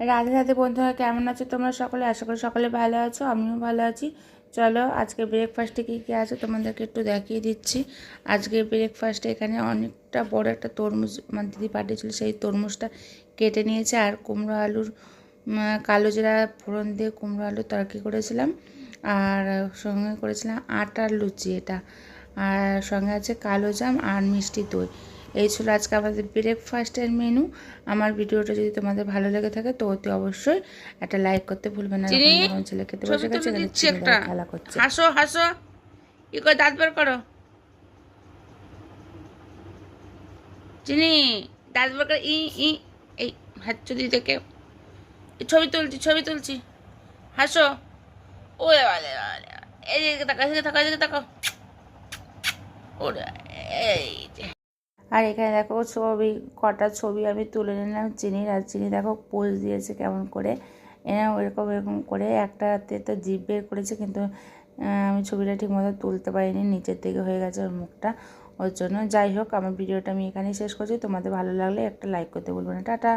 রাধে রাধে বন্ধুরা, কেমন আছো তোমরা সকলে? আশা করি সকলে ভালো আছো, আমিও ভালো আছি। চলো আজকে ব্রেকফাস্টে কী কী আছে তোমাদেরকে একটু দেখিয়ে দিচ্ছি। আজকে ব্রেকফাস্টে এখানে অনেকটা বড় একটা তরমুজ আমার দিদি পাঠিয়েছিল, সেই তরমুজটা কেটে নিয়েছে। আর কুমড়ো আলুর কালো জিরা ফোড়ন দিয়ে কুমড়ো আলুর তরকারি করেছিলাম। আর সঙ্গে করেছিলাম আটার লুচি এটা। আর সঙ্গে আছে কালো জাম আর মিষ্টি দই। এই ছিল আজকে আমাদের ব্রেকফাস্টের মেনু। আমার ভিডিওটা যদি তোমাদের ভালো লেগে থাকে তো অতি অবশ্যই একটা লাইক করতে ভুলবে না। এখন যখন ছেলে খেতে বসে গেছে, এখানে চিনি দেওয়া খেলা করছে। হাসো হাসো, ই করে দাঁত বের করো। চিনি, দাঁত বের করে ই ই। এই হাত চুদি থেকে ছবি তুলছি। হাসো। ওরে বালে বালে, এদিকে তাকাও, এদিকে তাকাও। ওরে, এই যে। আর এখানে দেখো কটা ছবি আমি তুলে নিলাম চিনির। আর চিনি দেখো পোজ দিয়েছে কেমন করে, এরকম এরকম করে। একটাতে তো জিভ বের করেছে, কিন্তু আমি ছবিটা ঠিক মতো তুলতে পারিনি, নিচের দিকে হয়ে গেছে ওর মুখটা, ওর জন্য। যাই হোক, আমার ভিডিওটা আমি এখানেই শেষ করছি। তোমাদের ভালো লাগলে একটা লাইক করতে বলবো না। টাটা।